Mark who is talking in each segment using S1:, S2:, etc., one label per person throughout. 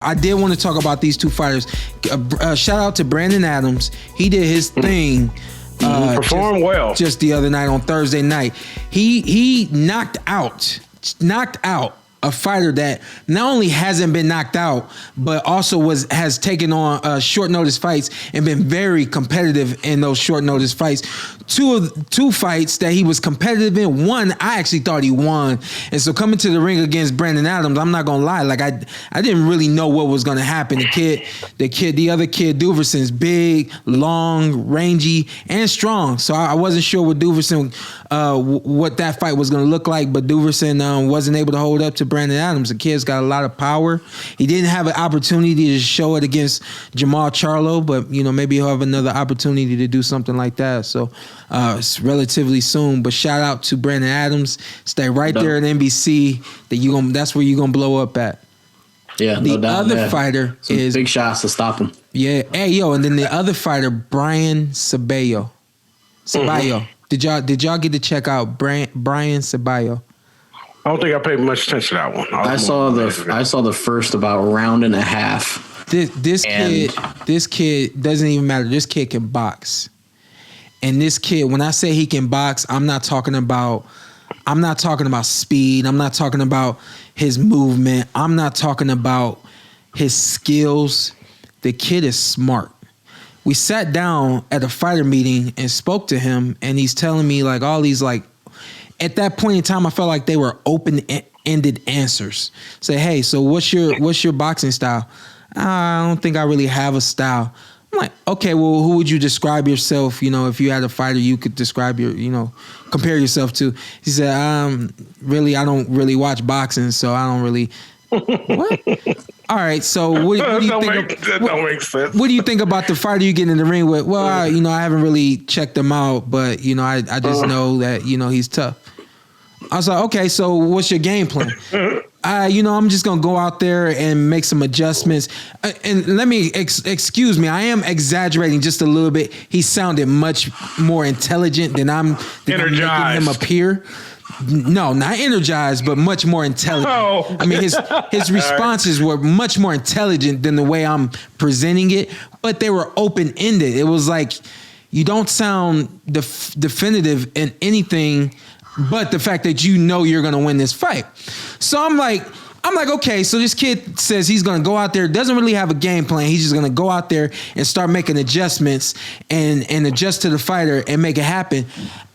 S1: I did want to talk about these two fighters. Shout out to Brandon Adams. He did his thing.
S2: Performed well.
S1: Just the other night on Thursday night. He knocked out a fighter that not only hasn't been knocked out, but also has taken on short notice fights and been very competitive in those short notice fights. Two fights that he was competitive in. One, I actually thought he won. And so coming to the ring against Brandon Adams, I'm not gonna lie, like I didn't really know what was gonna happen. The other kid, Duverson's big, long, rangy, and strong. So I wasn't sure what Duverson, what that fight was gonna look like, but Duverson wasn't able to hold up to Brandon Adams. The kid's got a lot of power. He didn't have an opportunity to show it against Jamal Charlo, but maybe he'll have another opportunity to do something like that. So it's relatively soon. But shout out to Brandon Adams. Stay right there at NBC. That's where you're gonna blow up at.
S3: Yeah,
S1: the
S3: no doubt.
S1: other fighter is
S3: big shots to stop him.
S1: Yeah. Hey yo, and then the other fighter, Brian Ceballo. Ceballo. Did y'all get to check out Brian Ceballo?
S2: I don't think I paid much attention to that one.
S3: I saw the first about round and a half.
S1: This kid doesn't even matter. This kid can box. And this kid, when I say he can box, I'm not talking about speed. I'm not talking about his movement. I'm not talking about his skills. The kid is smart. We sat down at a fighter meeting and spoke to him, and he's telling me like all these like, at that point in time, I felt like they were open-ended answers. Say, hey, so what's your boxing style? I don't think I really have a style. I'm like, okay, well, who would you describe yourself? If you had a fighter, you could describe compare yourself to. He said, really, I don't really watch boxing, so I don't really. What? All right, so what do you think?
S2: That don't make sense.
S1: What do you think about the fighter you get in the ring with? Well, I haven't really checked him out, but I just know that he's tough. I was like, okay, so what's your game plan? I'm just gonna go out there and make some adjustments. And let me excuse me, I am exaggerating just a little bit. He sounded much more intelligent than I'm making him appear. No, not energized, but much more intelligent. Oh. I mean, his responses were much more intelligent than the way I'm presenting it, but they were open-ended. It was like, you don't sound definitive in anything but the fact that you're going to win this fight. So I'm like, okay, so this kid says he's going to go out there, doesn't really have a game plan. He's just going to go out there and start making adjustments and adjust to the fighter and make it happen.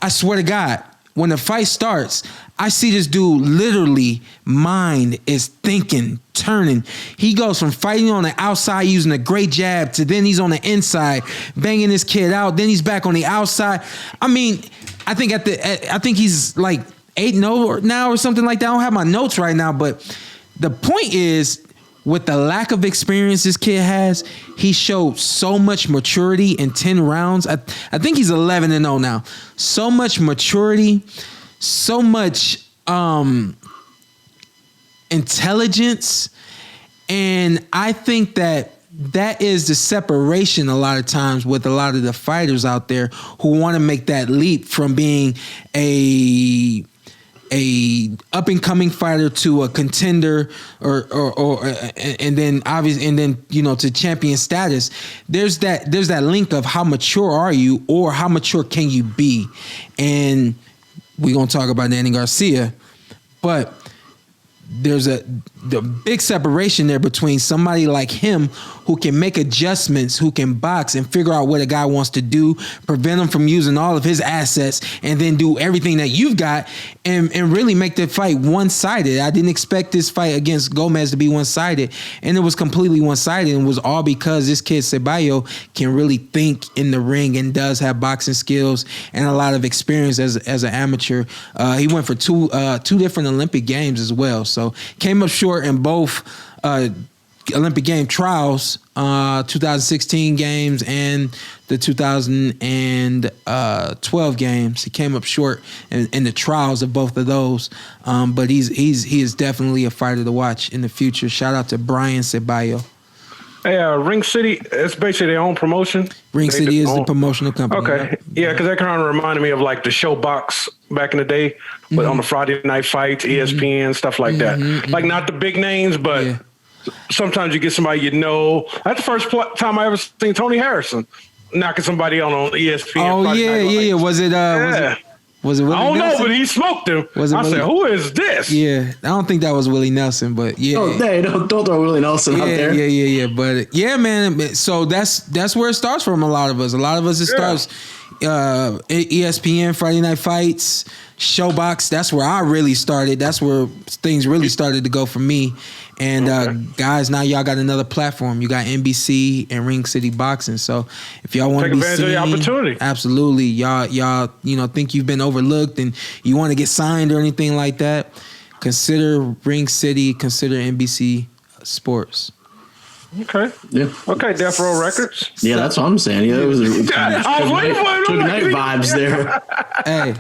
S1: I swear to God, when the fight starts, I see this dude literally, mind is thinking, turning. He goes from fighting on the outside using a great jab to then he's on the inside banging this kid out. Then he's back on the outside. I mean, I think he's like 8-0 now or something like that. I don't have my notes right now, but the point is, with the lack of experience this kid has, he showed so much maturity in 10 rounds. I think he's 11-0 now. So much maturity, so much intelligence. And I think that is the separation a lot of times with a lot of the fighters out there who want to make that leap from being a up and coming fighter to a contender or and then to champion status. There's that link of how mature are you or how mature can you be, and we're gonna talk about Danny Garcia, but there's the big separation there between somebody like him who can make adjustments, who can box and figure out what a guy wants to do, prevent him from using all of his assets, and then do everything that you've got and really make the fight one-sided. I didn't expect this fight against Gomez to be one-sided, and it was completely one-sided, and it was all because this kid Ceballo can really think in the ring and does have boxing skills and a lot of experience as an amateur. He went for two different Olympic Games as well, so came up short in both Olympic game trials, 2016 games and the 2012 games. He came up short in the trials of both of those, but he is definitely a fighter to watch in the future. Shout out to Brian Ceballo.
S2: Hey, Ring City, it's basically their own promotion.
S1: Ring City is the promotional company.
S2: Okay, yeah, because that kind of reminded me of like the Showbox back in the day, but on the Friday night fights, ESPN, stuff like that. Like not the big names, but Sometimes you get somebody you know. That's the first time I ever seen Tony Harrison knocking somebody on ESPN.
S1: Oh yeah. Was it? Was it Willie
S2: I don't
S1: Nelson?
S2: know, but he smoked him. I said, "Who is this?"
S1: Yeah, I don't think that was Willie Nelson, but yeah.
S3: Oh, don't throw Willie Nelson out there.
S1: Yeah. But yeah, man. So that's where it starts from. A lot of us. It starts ESPN Friday Night Fights, Showbox. That's where I really started. That's where things really started to go for me. And guys, now y'all got another platform. You got NBC and Ring City Boxing. So if y'all want to be seen,
S2: of the opportunity.
S1: Absolutely, y'all, think you've been overlooked and you want to get signed or anything like that, consider Ring City, consider NBC Sports.
S2: Okay.
S3: Yeah.
S2: Okay, Death Row Records.
S3: Yeah, that's what I'm saying. Yeah, it was Took night vibes there.
S1: Hey,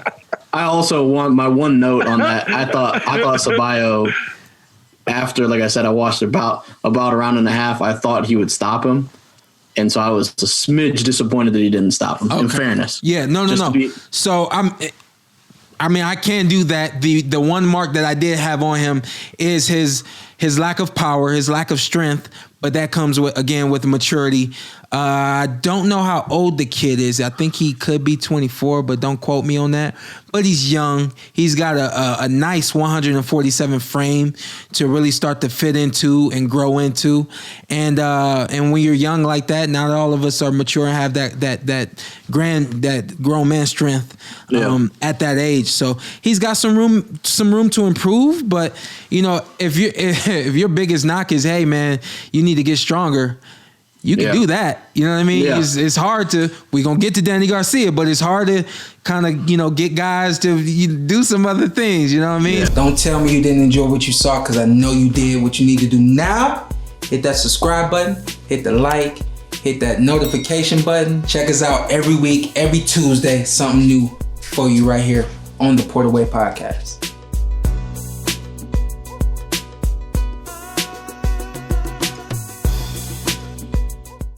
S3: I also want my one note on that. I thought Ceballo, after, like I said, I watched about a round and a half. I thought he would stop him, and so I was a smidge disappointed that he didn't stop him. Okay. In fairness,
S1: yeah, no. So I can't do that. The one mark that I did have on him is his lack of power, his lack of strength, but that comes with maturity. I don't know how old the kid is. I think he could be 24, but don't quote me on that. But he's young. He's got a nice 147 frame to really start to fit into and grow into. And when you're young like that, not all of us are mature and have that grown man strength at that age. So he's got some room to improve. But if your biggest knock is, hey man, you need to get stronger, you can do that. You know what I mean? Yeah. It's hard to, we're going to get to Danny Garcia, but it's hard to kind of, get guys to do some other things. You know what I mean? Yeah. Don't tell me you didn't enjoy what you saw, because I know you did. What you need to do now, hit that subscribe button, hit the like, hit that notification button. Check us out every week, every Tuesday, something new for you right here on the Porter Way Podcast.